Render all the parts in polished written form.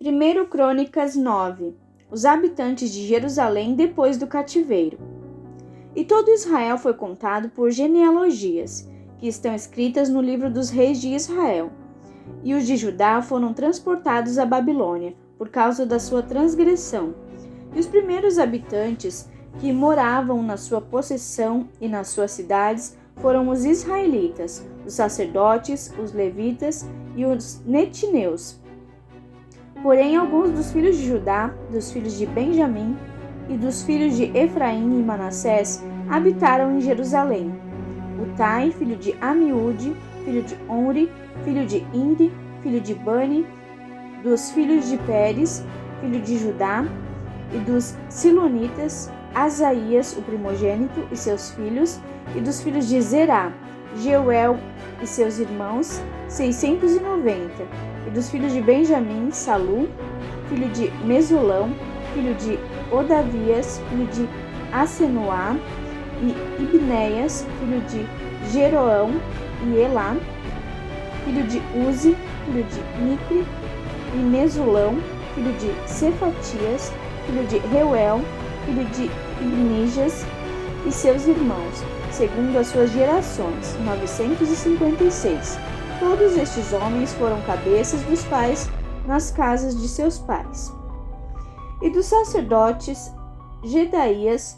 1 Crônicas 9. Os habitantes de Jerusalém depois do cativeiro. E todo Israel foi contado por genealogias, que estão escritas no livro dos reis de Israel. E os de Judá foram transportados à Babilônia, por causa da sua transgressão. E os primeiros habitantes que moravam na sua possessão e nas suas cidades foram os israelitas, os sacerdotes, os levitas e os netineus. Porém, alguns dos filhos de Judá, dos filhos de Benjamim e dos filhos de Efraim e Manassés habitaram em Jerusalém. Utai, filho de Amiúde, filho de Onri, filho de Indi, filho de Bani, dos filhos de Pérez, filho de Judá, e dos Silonitas, Asaías, o primogênito, e seus filhos, e dos filhos de Zerá, Jeuel e seus irmãos, 690, e dos filhos de Benjamim, Salu, filho de Mesulão, filho de Odavias, filho de Asenuá, e Ibneias, filho de Jeroão e Elá, filho de Uzi, filho de Micre, e Mesulão, filho de Cefatias, filho de Reuel, filho de Ibnijas, e seus irmãos, segundo as suas gerações, 956. Todos estes homens foram cabeças dos pais nas casas de seus pais. E dos sacerdotes, Jedaías,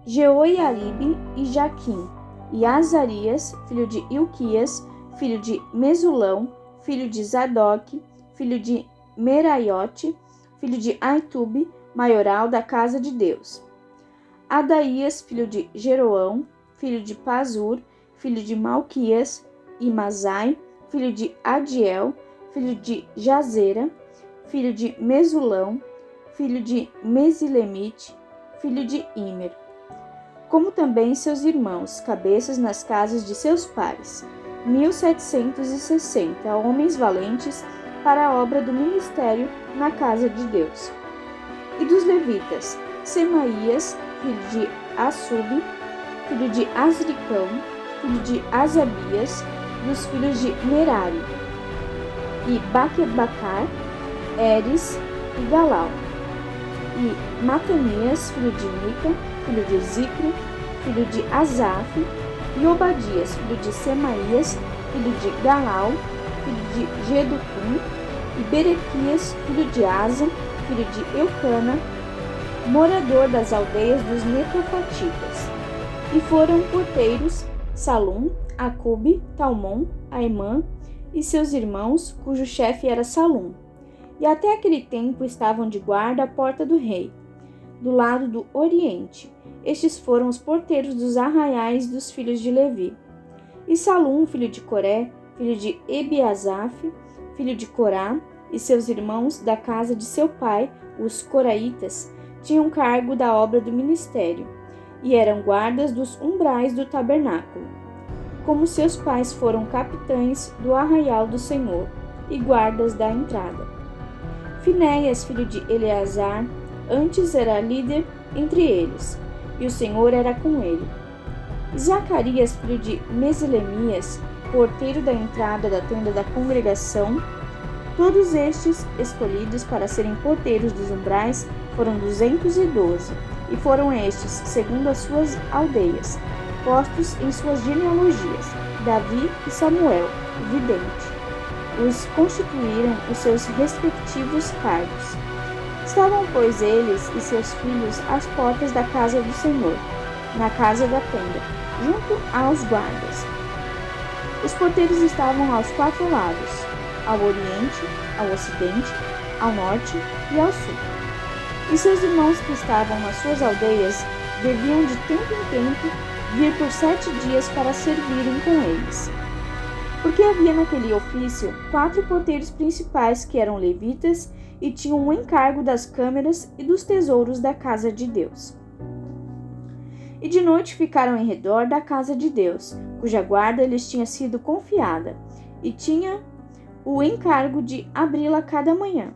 Jeoiaribe e Jaquim, e Azarias, filho de Ilquias, filho de Mesulão, filho de Zadok, filho de Meraiote, filho de Aitube, maioral da casa de Deus. Adaías, filho de Jeroão, filho de Pazur, filho de Malquias, e Mazai, filho de Adiel, filho de Jazera, filho de Mesulão, filho de Mesilemite, filho de Imer, como também seus irmãos, cabeças nas casas de seus pais, 1760 homens valentes para a obra do ministério na casa de Deus. E dos levitas, Semaías, filho de Assub, filho de Azricão, filho de Asabias, dos filhos de Merari, e Baquebacar, Eres e Galal, e Matanias, filho de Mica, filho de Zicre, filho de Asaf, e Obadias, filho de Semaías, filho de Galal, filho de Gedutum, e Berequias, filho de Asa, filho de Eucana, morador das aldeias dos Netofatitas. E foram porteiros Salum, Acube, Talmon, Aimã e seus irmãos, cujo chefe era Salum. E até aquele tempo estavam de guarda à porta do rei, do lado do oriente. Estes foram os porteiros dos arraiais dos filhos de Levi. E Salum, filho de Coré, filho de Ebiasaf, filho de Corá, e seus irmãos da casa de seu pai, os coraitas, tinham cargo da obra do ministério, e eram guardas dos umbrais do tabernáculo. Como seus pais foram capitães do arraial do Senhor e guardas da entrada. Finéias, filho de Eleazar, antes era líder entre eles, e o Senhor era com ele. Zacarias, filho de Meselemias, porteiro da entrada da tenda da congregação. Todos estes, escolhidos para serem porteiros dos umbrais, foram 212, e foram estes, segundo as suas aldeias, postos em suas genealogias, Davi e Samuel, o vidente. Os constituíram os seus respectivos cargos. Estavam, pois, eles e seus filhos às portas da casa do Senhor, na casa da tenda, junto aos guardas. Os porteiros estavam aos 4 lados, ao oriente, ao ocidente, ao norte e ao sul. E seus irmãos que estavam nas suas aldeias deviam de tempo em tempo vir por 7 dias para servirem com eles. Porque havia naquele ofício 4 porteiros principais que eram levitas e tinham o encargo das câmeras e dos tesouros da casa de Deus. E de noite ficaram em redor da casa de Deus, cuja guarda lhes tinha sido confiada, e tinha o encargo de abri-la cada manhã.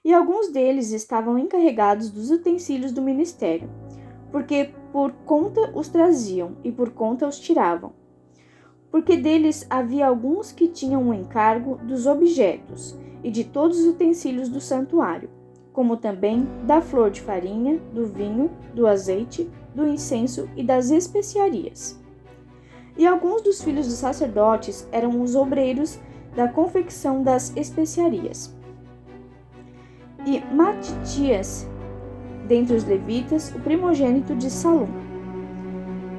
E alguns deles estavam encarregados dos utensílios do ministério, porque por conta os traziam e por conta os tiravam. porque deles havia alguns que tinham o encargo dos objetos e de todos os utensílios do santuário, como também da flor de farinha, do vinho, do azeite, do incenso e das especiarias. E alguns dos filhos dos sacerdotes eram os obreiros da confecção das especiarias. E Matitias, dentre os levitas, o primogênito de Salom,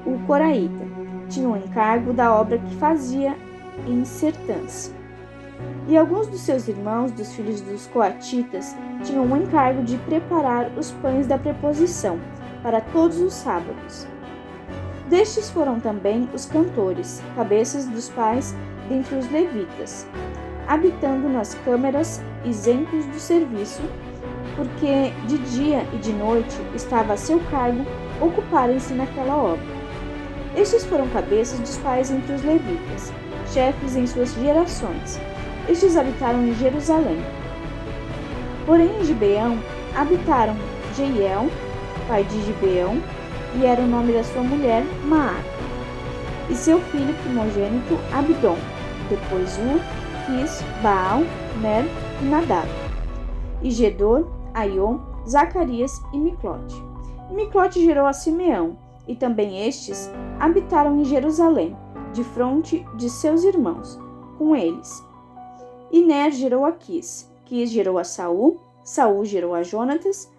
o coraíta, tinha o encargo da obra que fazia em sertãs. E alguns dos seus irmãos, dos filhos dos coatitas, tinham o encargo de preparar os pães da preposição para todos os sábados. Destes foram também os cantores, cabeças dos pais dentre os levitas, habitando nas câmeras, isentos do serviço, porque de dia e de noite estava a seu cargo ocuparem-se naquela obra. Estes foram cabeças dos pais entre os levitas, chefes em suas gerações. Estes habitaram em Jerusalém. Porém, em Gibeão habitaram Jeiel, pai de Gibeão, e era o nome da sua mulher Maaca, e seu filho primogênito Abdom, depois Quis, Baal, Ner e Nadab, e Gedor, Aiô, Zacarias e Miclote. Miclote gerou a Simeão, e também estes habitaram em Jerusalém, de fronte de seus irmãos, com eles. E Ner gerou a Quis gerou a Saul gerou a Jonatas,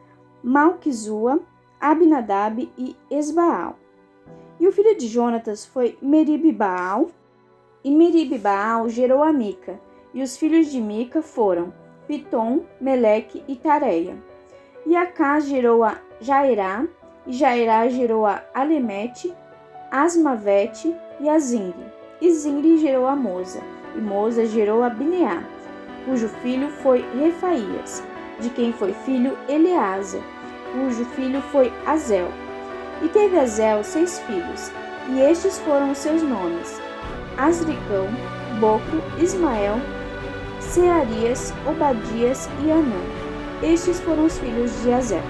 Malquizua, Abinadab e Esbaal. E o filho de Jonatas foi Merib-Baal, e Merib-Baal gerou a Mica, e os filhos de Mica foram Pitom, Meleque e Tareia. E Acás gerou a Jairá, e Jairá gerou a Alemete, Asmavete e a Zingri. E Zingri gerou a Moza, e Moza gerou a Bineá, cujo filho foi Refaías, de quem foi filho Eleasa, cujo filho foi Azel. E teve Azel 6 filhos, e estes foram os seus nomes: Asricão, Bocro, Ismael, Searias, Obadias e Anã. Estes foram os filhos de Azel.